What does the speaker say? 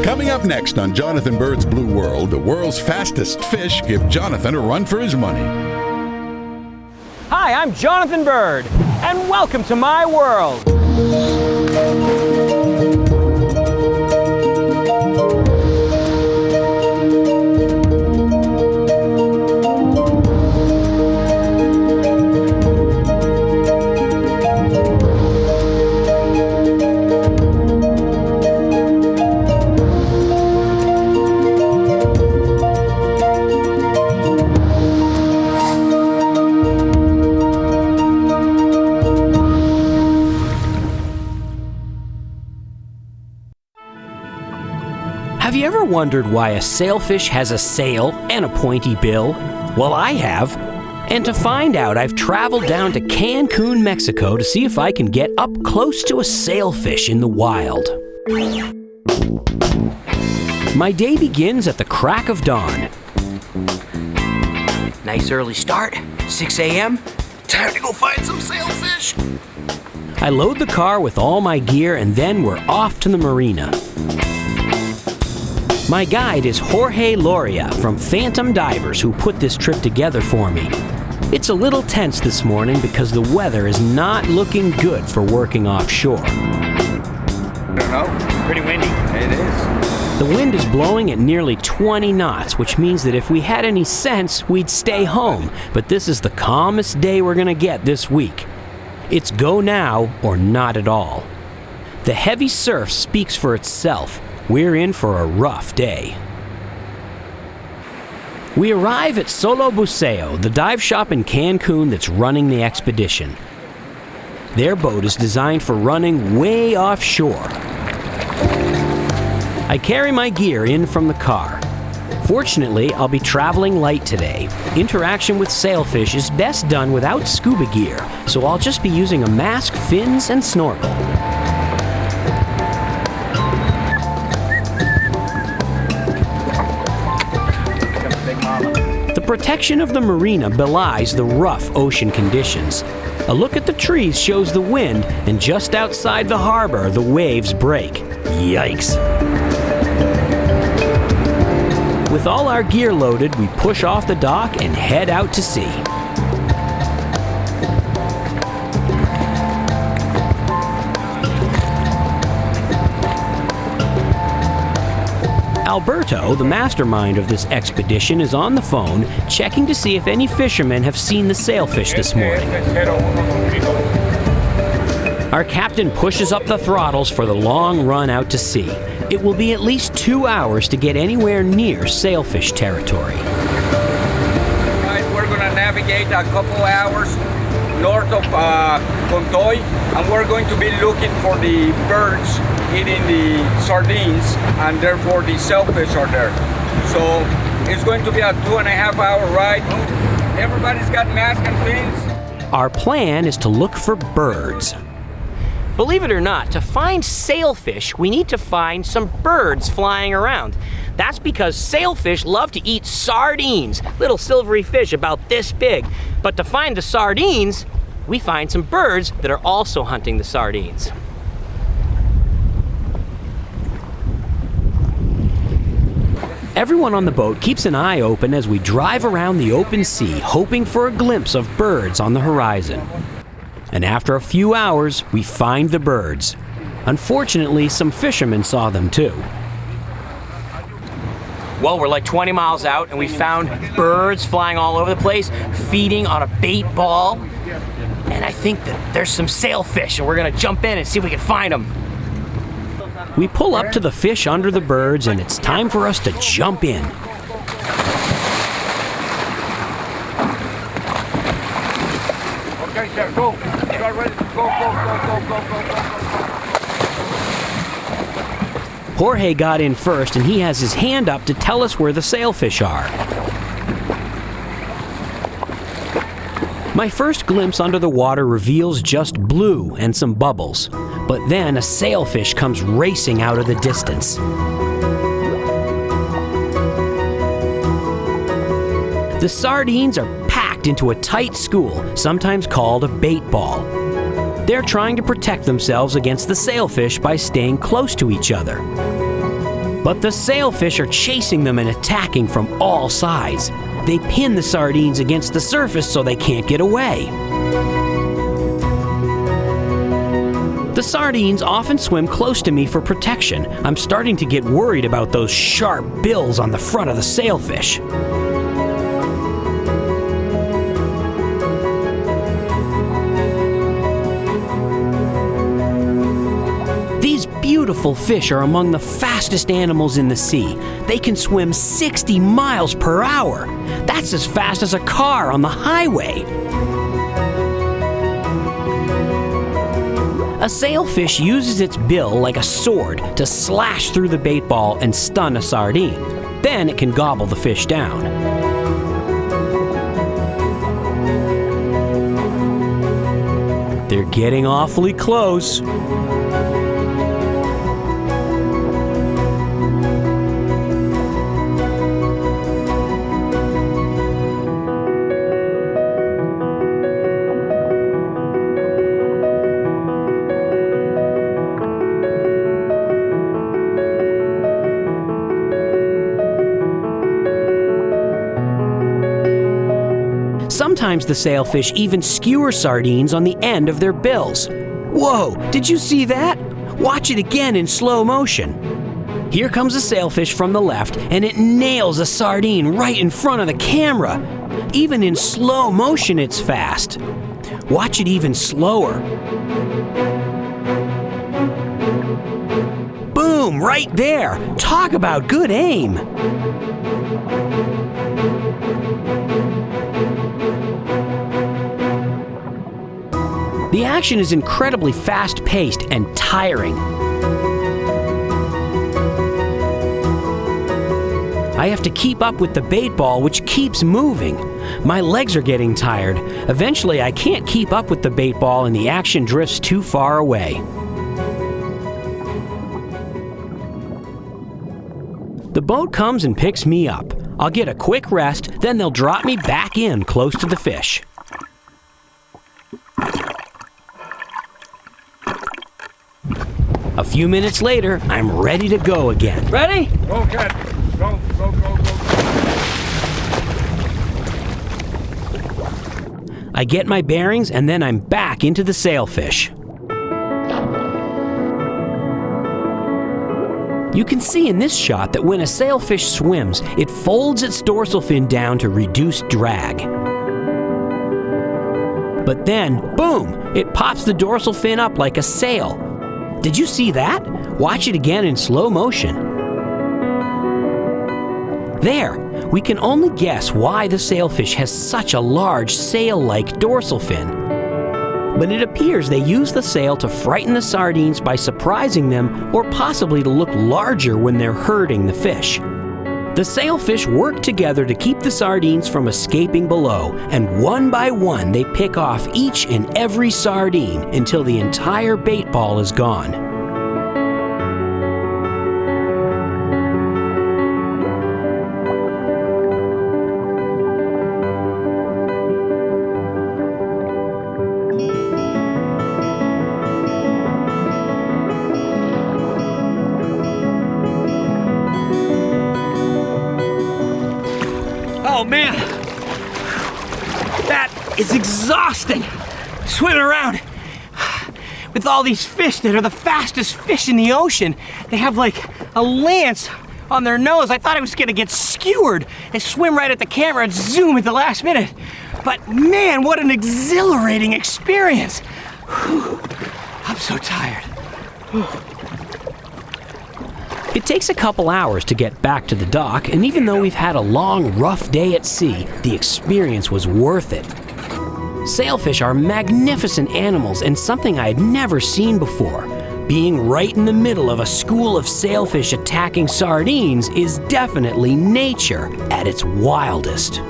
Coming up next on Jonathan Bird's Blue World, the world's fastest fish give Jonathan a run for his money. Hi, I'm Jonathan Bird, and welcome to my world. Have you ever wondered why a sailfish has a sail and a pointy bill? Well, I have. And to find out, I've traveled down to Cancun, Mexico to see if I can get up close to a sailfish in the wild. My day begins at the crack of dawn. Nice early start, 6 a.m. Time to go find some sailfish. I load the car with all my gear and then we're off to the marina. My guide is Jorge Loria from Phantom Divers, who put this trip together for me. It's a little tense this morning because the weather is not looking good for working offshore. I don't know. Pretty windy. It is. The wind is blowing at nearly 20 knots, which means that if we had any sense, we'd stay home. But this is the calmest day we're gonna get this week. It's go now or not at all. The heavy surf speaks for itself. We're in for a rough day. We arrive at Solo Buceo, the dive shop in Cancun that's running the expedition. Their boat is designed for running way offshore. I carry my gear in from the car. Fortunately, I'll be traveling light today. Interaction with sailfish is best done without scuba gear, so I'll just be using a mask, fins, and snorkel. The protection of the marina belies the rough ocean conditions. A look at the trees shows the wind, and just outside the harbor, the waves break. Yikes. With all our gear loaded, we push off the dock and head out to sea. Alberto, the mastermind of this expedition, is on the phone checking to see if any fishermen have seen the sailfish this morning. Our captain pushes up the throttles for the long run out to sea. It will be at least 2 hours to get anywhere near sailfish territory. Guys, we're going to navigate a couple hours north of Contoy, and we're going to be looking for the birds eating the sardines, and therefore the sailfish are there. So it's going to be a 2.5-hour ride. Everybody's got masks and fins. Our plan is to look for birds. Believe it or not, to find sailfish, we need to find some birds flying around. That's because sailfish love to eat sardines, little silvery fish about this big. But to find the sardines, we find some birds that are also hunting the sardines. Everyone on the boat keeps an eye open as we drive around the open sea, hoping for a glimpse of birds on the horizon. And after a few hours, we find the birds. Unfortunately, some fishermen saw them too. Well, we're like 20 miles out and we found birds flying all over the place, feeding on a bait ball. And I think that there's some sailfish, and we're gonna jump in and see if we can find them. We pull up to the fish under the birds, and it's time for us to jump in. Okay, sir, go. You are ready to go. Jorge got in first, and he has his hand up to tell us where the sailfish are. My first glimpse under the water reveals just blue and some bubbles, but then a sailfish comes racing out of the distance. The sardines are packed into a tight school, sometimes called a bait ball. They're trying to protect themselves against the sailfish by staying close to each other. But the sailfish are chasing them and attacking from all sides. They pin the sardines against the surface so they can't get away. The sardines often swim close to me for protection. I'm starting to get worried about those sharp bills on the front of the sailfish. These beautiful fish are among the fastest animals in the sea. They can swim 60 miles per hour. That's as fast as a car on the highway. A sailfish uses its bill like a sword to slash through the bait ball and stun a sardine. Then it can gobble the fish down. They're getting awfully close. Sometimes the sailfish even skewer sardines on the end of their bills. Whoa, did you see that? Watch it again in slow motion. Here comes a sailfish from the left, and it nails a sardine right in front of the camera. Even in slow motion, it's fast. Watch it even slower. Boom, right there. Talk about good aim. The action is incredibly fast-paced and tiring. I have to keep up with the bait ball, which keeps moving. My legs are getting tired. Eventually, I can't keep up with the bait ball and the action drifts too far away. The boat comes and picks me up. I'll get a quick rest, then they'll drop me back in close to the fish. A few minutes later, I'm ready to go again. Ready? Go, cat. Go, go, go, go. I get my bearings and then I'm back into the sailfish. You can see in this shot that when a sailfish swims, it folds its dorsal fin down to reduce drag. But then, boom, it pops the dorsal fin up like a sail. Did you see that? Watch it again in slow motion. There, we can only guess why the sailfish has such a large sail-like dorsal fin. But it appears they use the sail to frighten the sardines by surprising them, or possibly to look larger when they're herding the fish. The sailfish work together to keep the sardines from escaping below, and one by one they pick off each and every sardine until the entire bait ball is gone. Oh man, that is exhausting. Swimming around with all these fish that are the fastest fish in the ocean. They have like a lance on their nose. I thought I was gonna get skewered. They swim right at the camera and zoom at the last minute. But man, what an exhilarating experience. Whew. I'm so tired. Whew. It takes a couple hours to get back to the dock, and even though we've had a long, rough day at sea, the experience was worth it. Sailfish are magnificent animals and something I had never seen before. Being right in the middle of a school of sailfish attacking sardines is definitely nature at its wildest.